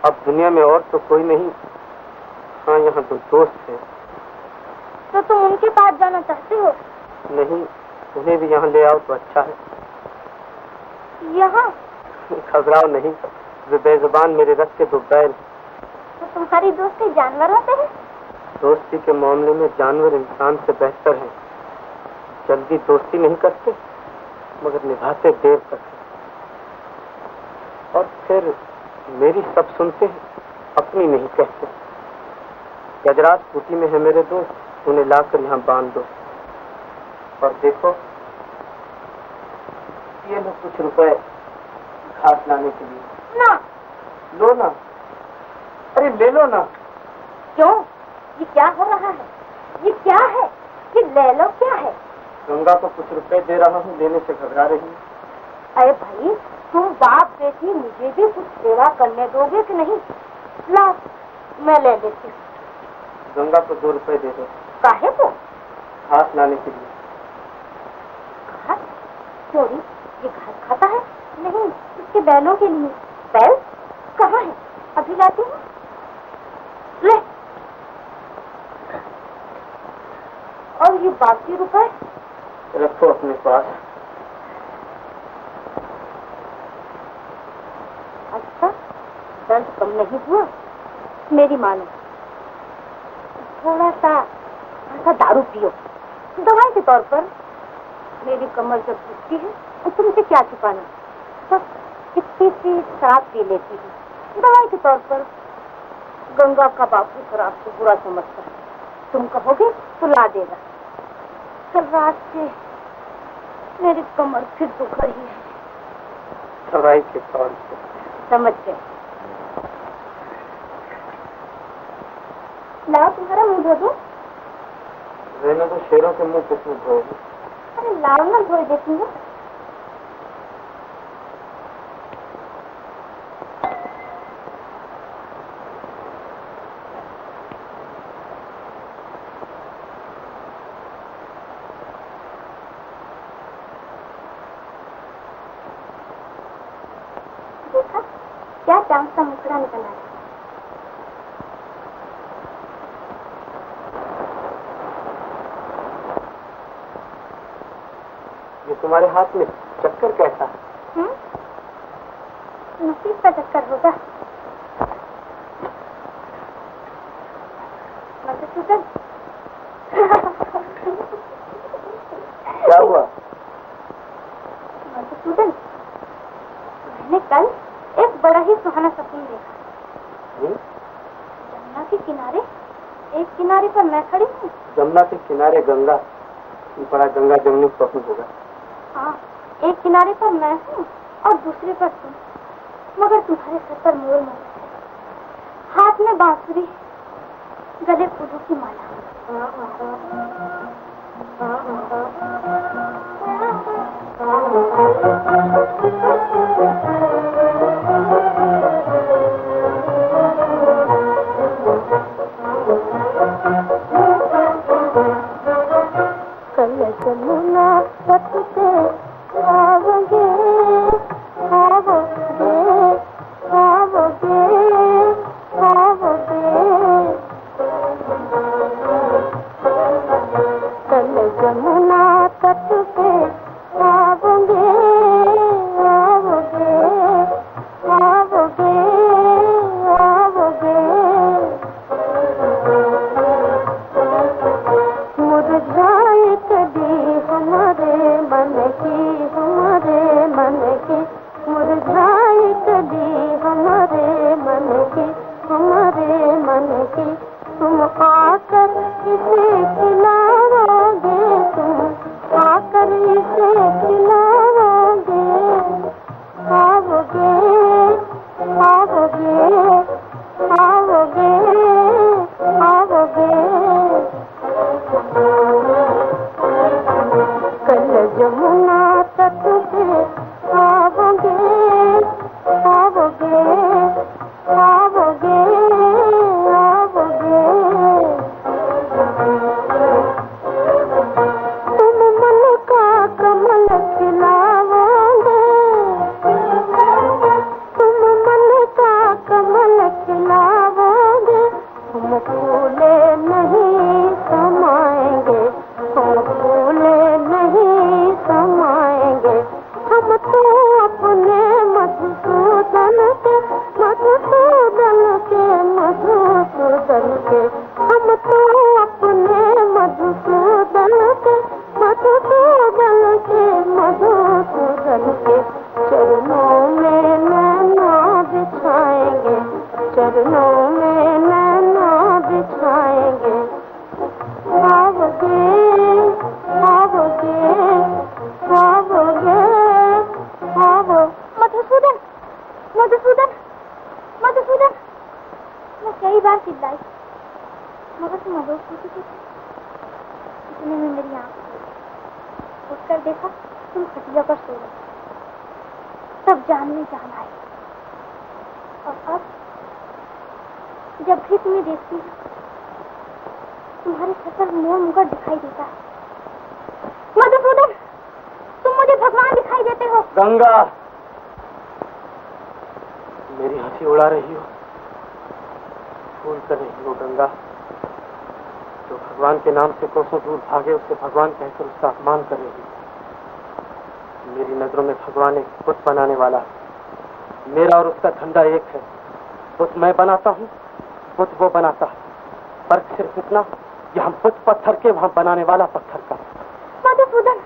अब दुनिया में और तो कोई नहीं। हाँ, यहाँ तो दोस्त है।
तो तुम उनके पास जाना चाहते हो?
नहीं, उन्हें भी यहाँ ले आओ तो अच्छा है।
यहाँ?
घबराओ नहीं, वे बेजुबान मेरे रथ के दो बैल।
तो तुम्हारी दोस्ती जानवर होते हैं?
दोस्ती के मामले में जानवर इंसान से बेहतर है। जल्दी दोस्ती नहीं करते, मगर निभाते देर तक है। और फिर मेरी सब सुनते हैं, अपनी नहीं कहते। गजराज कुटी में है मेरे दोस्त, उन्हें लाकर यहाँ बांध दो। और देखो, ये लो कुछ रुपए घास लाने के लिए।
ना।
लो ना। अरे ले लो ना।
क्यों? ये क्या हो रहा है? ये क्या है? ये ले लो क्या है?
गंगा को कुछ रुपए दे रहा हूँ, लेने से घबरा रही है।
अरे भाई, तुम बाप बेटी मुझे भी कुछ सेवा करने दोगे कि नहीं? ला, मैं ले लेती हूँ।
गंगा को 2 रुपए दे दो।
काहे को?
घास लाने के लिए।
घास? चोरी? ये घास खाता है? नहीं, इसके बैलों के लिए। बैल? कहाँ है? अभी लाती हूँ। ले। और ये बाकी रुपए?
रखो अपने पास।
अच्छा, दर्द कम नहीं हुआ? मेरी मानो, थोड़ा सा दारू पियो, दवाई के तौर पर। मेरी कमर जब दुखती है तो तुमसे क्या छुपाना, बस इतनी सी शराब पी लेती हूँ दवाई के तौर पर। गंगा का बापू शराब को बुरा समझता है, तुम कहोगे तो ला देगा। कल रात से मेरी कमर फिर दुख रही है।
दवाई के तौर पर
समझ गए। लाओ, तुम्हारा मुंह धो दूं?
रहने तो शेरों के मुंह किसमें धोएगी?
अरे लाओ ना, धो देती हूँ। देखा, क्या चांद का मुखड़ा निकल आया।
ये तुम्हारे हाथ में चक्कर कैसा है?
नसीब का चक्कर होगा। मधुसूदन।
क्या हुआ?
मधुसूदन, मैंने कल एक बड़ा ही सुहाना सपना देखा। जमुना के किनारे, एक किनारे पर मैं खड़ी हूँ।
जमुना के किनारे गंगा, बड़ा गंगा जमुनी स्वप्न होगा।
हाँ, एक किनारे पर मैं हूँ और दूसरे पर तुम, मगर तुम्हारे सर पर मोर मुकुट है, हाथ में बांसुरी, गले फूलों की माला। कल जमुना तट पे आओगे, आओगे, आओगे, आओगे। कल जमुना तट पे आओगे, आओगे आओगे आओगे आओगे कल जमुना तट पे आओगे आओगे आओगे आओगे तुम मन का कमल खिलाओगे तुम मन का कमल खिलाओगे हम फूले नहीं समाएंगे हम फूले नहीं समाएंगे हम तो अपने मधुसूदन के मधुसूदन के मधुसूदन के हम तो अपने मधुसूदन के मधुसूदन के मधुसूदन के चरणों में नैना बिछाएंगे चरणों में नैना बिछाएंगे आओगे आओगे आओगे आओ मधुसूदन मधुसूदन मधुसूदन मैं कई बार चिल्लाई मगर तुम अडोस होती थी इतने में मेरी आंख खुली उठकर देखा तुम खटिया पर सो रहे तब जान में जान आई और अब जब भी तुम्हें देखती हूँ तुम्हारे सर पर मोर मुकुट दिखाई देता है मधुसूदन तुम मुझे भगवान दिखाई देते हो
गंगा मेरी हंसी उड़ा रही हो भूल कर रही हो गंगा जो भगवान के नाम से कोसों दूर भागे उससे भगवान कहकर उसका अपमान कर रही हो मेरी नजरों में भगवान एक बुत बनाने वाला है मेरा और उसका धंधा एक है बुत मैं बनाता हूँ बुत वो बनाता है फर्क सिर्फ इतना कि हम बुत पत्थर के वहां बनाने वाला पत्थर का
मधुसूदन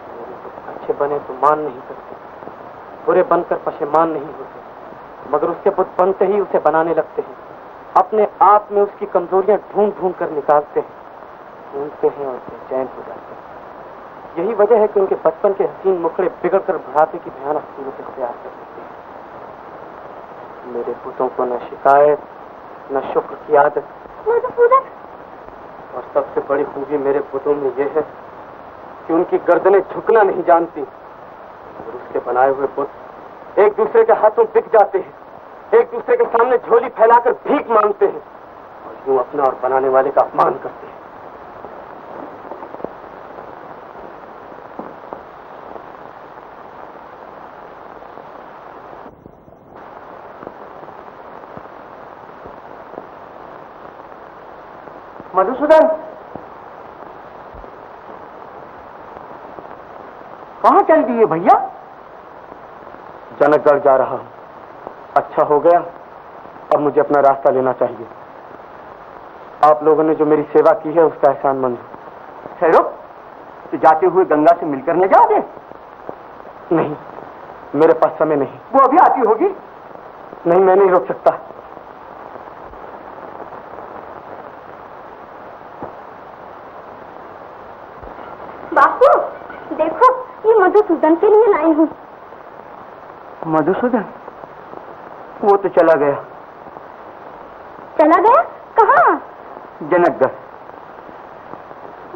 मेरे बुत अच्छे बने तो मान नहीं करते बुरे बनकर पशेमान नहीं होते मगर उसके बुत बनते ही उसे बनाने लगते हैं अपने आप में उसकी कमजोरियां ढूंढ ढूंढ कर निकालते हैं ढूंढते हैं और बेचैन हो जाते हैं यही वजह है कि उनके बचपन के हसीन मुखड़े बिगड़कर बुढ़ापे की भयानक सूरत इख्तियार कर लेते हैं मेरे बुतों को न शिकायत न शुक्र की आदत और सबसे बड़ी खूबी मेरे बुतों में यह है कि उनकी गर्दनें झुकना नहीं जानती और उसके बनाए हुए बुत एक दूसरे के हाथों बिक जाते हैं एक दूसरे के सामने झोली फैलाकर भीख मांगते हैं और यूं अपना और बनाने वाले का अपमान करते हैं
मधुसूदन कहाँ चल दिए भैया
जनकगढ़ जा रहा हूं अच्छा हो गया अब मुझे अपना रास्ता लेना चाहिए आप लोगों ने जो मेरी सेवा की है उसका एहसानमंद हूं
ठहरो तो जाते हुए गंगा से मिलकर न जाओगे
नहीं मेरे पास समय नहीं
वो अभी आती होगी
नहीं मैं नहीं रोक सकता
बापू देखो ये मधुसूदन के लिए लाई हूँ
मधुसूदन वो तो चला गया
कहाँ
जनकगढ़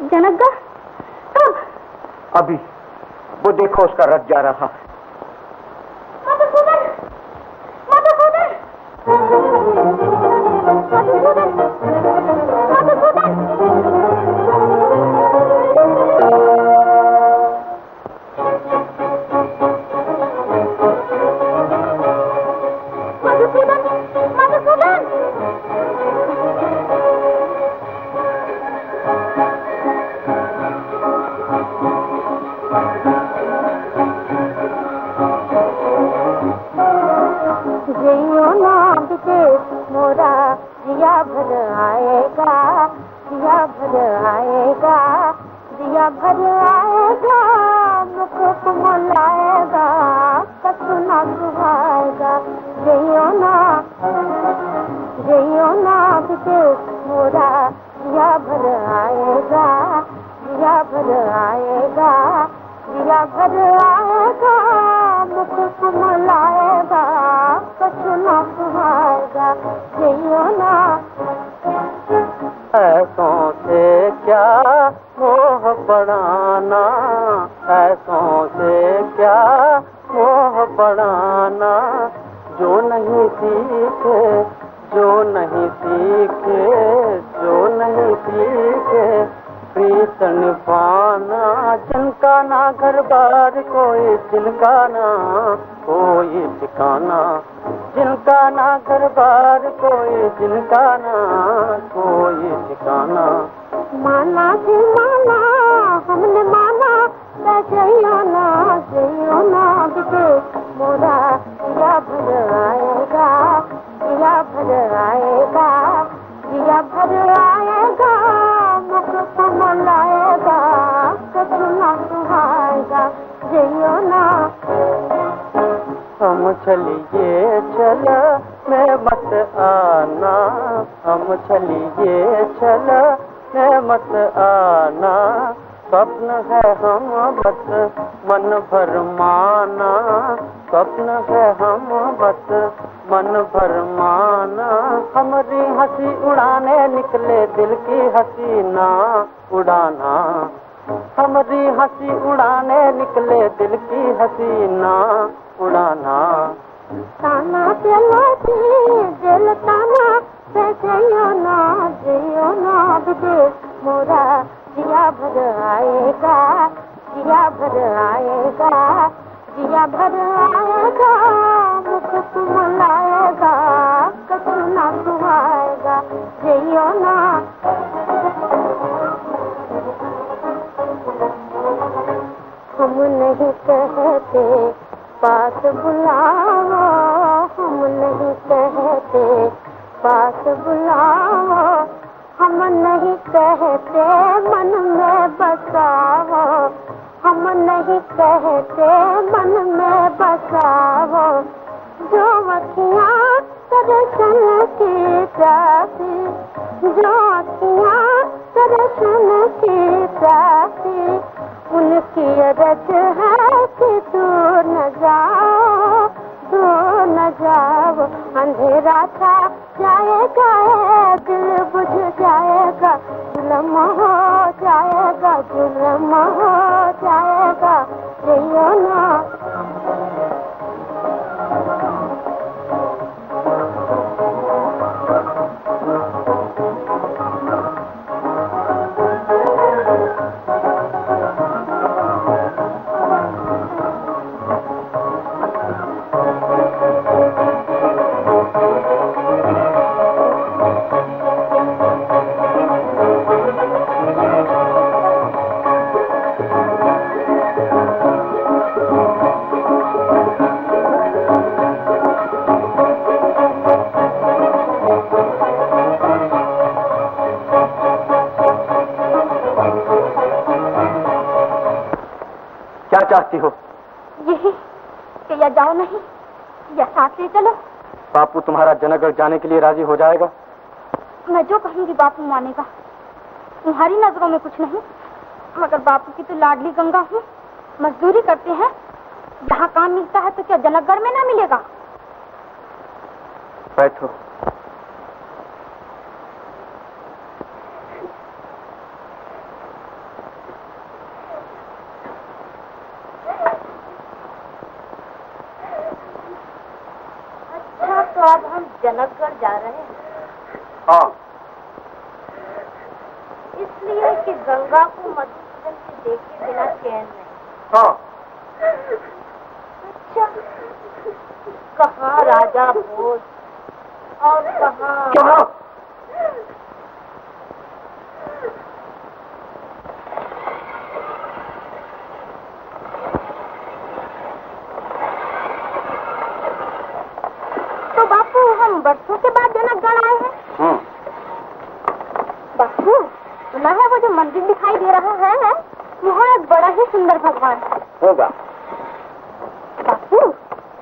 जनकगढ़ कब
अभी वो देखो उसका रथ जा रहा है
मधुसूदन मधुसूदन मधुसूदन मुख कुमलाएगा, कछु न सुहाएगा, जियो ना।
ऐसों से क्या मोह बढ़ाना, ऐसों से क्या मोह बढ़ाना, जो नहीं सीखे, जो नहीं सीखे, जो नहीं सीखे प्रीत निभाना, जिनका ना घर बार कोई ठिकाना, कोई ठिकाना, जिनका ना घर बार कोई ठिकाना, कोई ठिकाना।
माना जी माना, हमने माना, जइयो ना विदेश मोरा, जिया भर आएगा, जिया भर आएगा, जिया भर आएगा, मुख कुमलाएगा, कछु न सुहाएगा, जइयो ना।
हम चलिए चल मैं मत आना, हम चलिए चल मैं मत आना, स्वप्न है हम बस मन भर माना, स्वप्न है हम बस मन भर माना, हमारी हंसी उड़ाने निकले दिल की हंसी ना उड़ाना, हमारी हंसी उड़ाने निकले दिल की हंसी ना उड़ाना।
ताना चलो दिल ताना, जइयो ना विदेश मोरा, जिया भर आएगा, जिया भर आएगा, जिया भर आएगा, मुख कुमलाएगा, कछु न सुहाएगा, जइयो ना। हम नहीं कहते पास बुलाओ, हम नहीं कहते पास बुलाओ, हम नहीं कहते मन में बसाओ, हम नहीं कहते मन में बसाओ, जो अखियाँ दर्शन की प्यासी, जो अखियाँ दर्शन की प्यासी, उनकी अरज है कि दूर न जाओ, दूर न जाओ, अंधेरा छा जाएगा, दिल बुझ जाएगा, जुल्म हो जाएगा, जुल्म हो जाएगा, जइयो ना।
क्या चाहती हो?
यही कि या जाओ नहीं या साथ ले चलो।
बापू तुम्हारा जनकगढ़ जाने के लिए राजी हो जाएगा?
मैं जो कहूंगी बापू मानेगा। तुम्हारी नजरों में कुछ नहीं, मगर बापू की तो लाडली गंगा हूँ। मजदूरी करते हैं, जहाँ काम मिलता है तो क्या जनकगढ़ में ना मिलेगा?
बैठो।
अच्छा, तो अब हम जनकगढ़ जा रहे हैं?
हाँ।
इसलिए कि गंगा को मधुसूदन से देखे बिना चैन नहीं।
हाँ।
अच्छा, कहाँ राजा भोज और कहाँ तो बापू हम बरसों के बाद जनकगढ़ आए हैं। बापू सुना है वो जो मंदिर दिखाई दे रहा है वहाँ एक बड़ा ही सुंदर भगवान
होगा।
बापू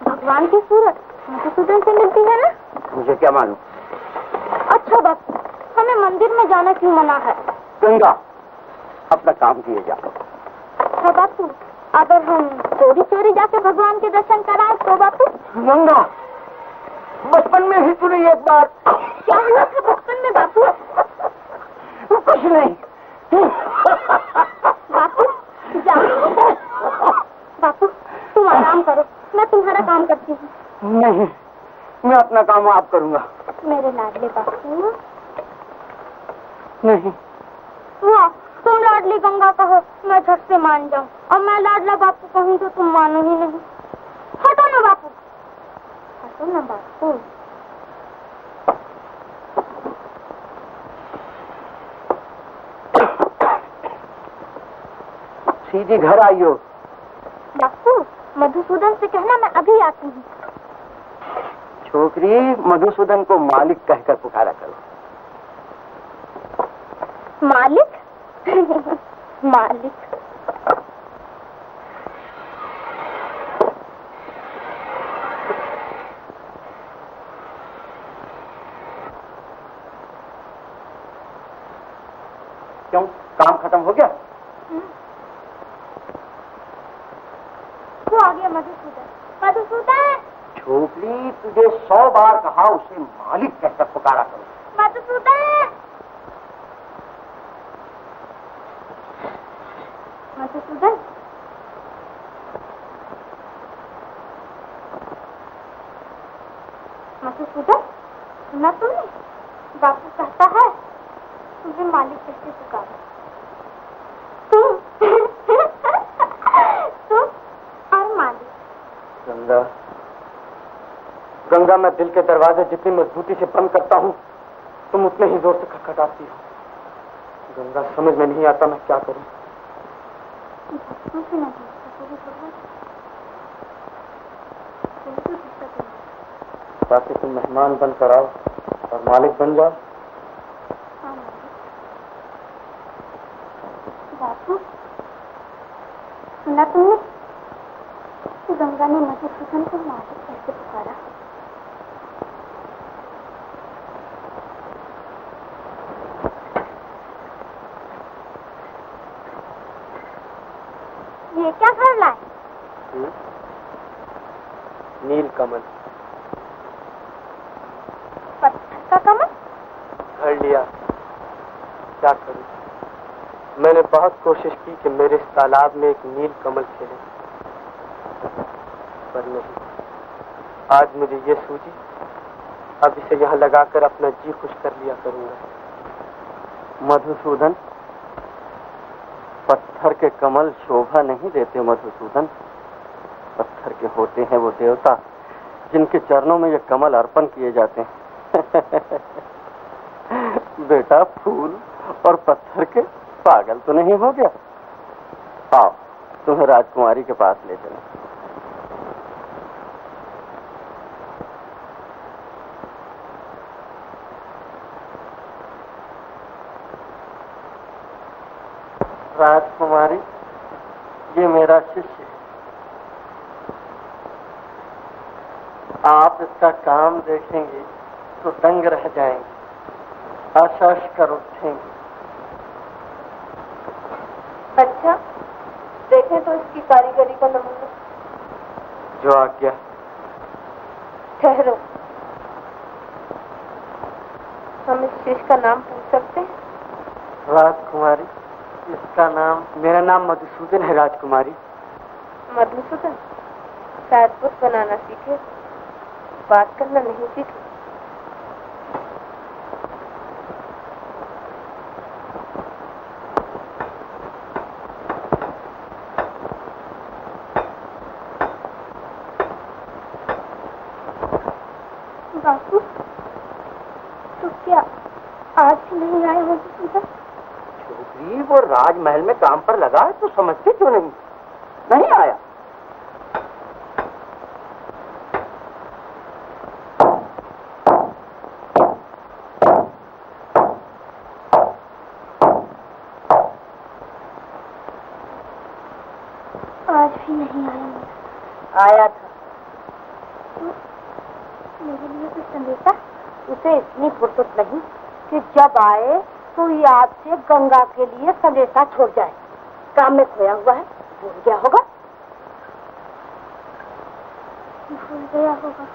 भगवान की सूरत मधुसूदन से मिलती है ना?
मुझे क्या मालूम।
अच्छा बापू, हमें मंदिर में जाना क्यों मना है?
गंगा, अपना काम किए जाओ।
अच्छा बापू, अगर हम चोरी चोरी जाके भगवान के दर्शन कराए तो बापू?
गंगा, बचपन में ही तूने एक बार
क्या हुआ था बचपन में बापू?
कुछ नहीं।
बापू जाओ। बापू तुम आराम करो, मैं तुम्हारा काम करती हूँ।
नहीं, मैं अपना काम आप करूंगा।
मेरे लाडले बापू।
नहीं।
वाह, तुम लाडली गंगा कहो, मैं झट से मान जाऊं, और मैं लाडला बापू कहूँ तो तुम मानो ही नहीं। हटो ना बापू, हटो ना बापू।
सीधी घर आइयो।
बापू मधुसूदन से कहना मैं अभी आती हूँ।
छोकरी, मधुसूदन को मालिक कहकर पुकारा करो।
मालिक? मालिक।
क्यों, काम खत्म हो गया?
वो आ गया मधुसूदन। मधुसूदन!
छोकरी, तुझे 100 बार कहा उसे मालिक कहकर पुकारा करो।
मधुसूदन! मधुसूदन? मधुसूदन, सुना तुमने? बापू कहता है तुझे मालिक कहते पुकारो। तुम और मालिक।
गंगा, गंगा, मैं दिल के दरवाजे जितनी मजबूती से बंद करता हूँ, तुम उतने ही जोर से खटखटाती हो। गंगा, समझ में नहीं आता मैं क्या करूँ। ताकि तुम मेहमान बनकर आओ और मालिक बन जाओ।
बापू, सुना तुमने? गंगा ने मधुसूदन को मालिक कैसे पुकारा? ये क्या घर लाए?
नील कमल।
पत्थर का कमल?
घर लिया, क्या करूं? मैंने बहुत कोशिश की कि मेरे इस तालाब में एक नील कमल खिले, पर नहीं। आज मुझे ये सूझी, अब इसे यहाँ लगाकर अपना जी खुश कर लिया करूंगा। मधुसूदन, पत्थर के कमल शोभा नहीं देते मधुसूदन। पत्थर के होते हैं वो देवता जिनके चरणों में ये कमल अर्पण किए जाते हैं। बेटा, फूल और पत्थर के पागल तो नहीं हो गया? आओ, तुम्हें राजकुमारी के पास ले चलें। राजकुमारी, ये मेरा शिष्य है। आप इसका काम देखेंगे तो दंग रह जाएंगे, आशाश कर उठेंगे।
अच्छा, देखें तो इसकी कारीगरी का नमूना।
जो आज्ञा।
ठहरो, हम इस शिष्य का नाम पूछ सकते हैं?
राजकुमारी, इसका नाम? मेरा नाम मधुसूदन है राजकुमारी।
मधुसूदन? शायद बुत बनाना सीखे, बात करना नहीं सीखे।
बापू, तो क्या आज भी नहीं आए मधुसूदन?
छोकरी, वो राजमहल में काम पर लगा है, तो समझते क्यों नहीं? नहीं आया।
आज भी नहीं आया।
आया था।
मेरे लिए कुछ संदेशा?
उसे इतनी फुर्सत नहीं कि जब आए तो याद से गंगा के लिए संदेशा छोड़ जाए। काम में खोया हुआ है, भूल गया होगा।
भूल गया होगा।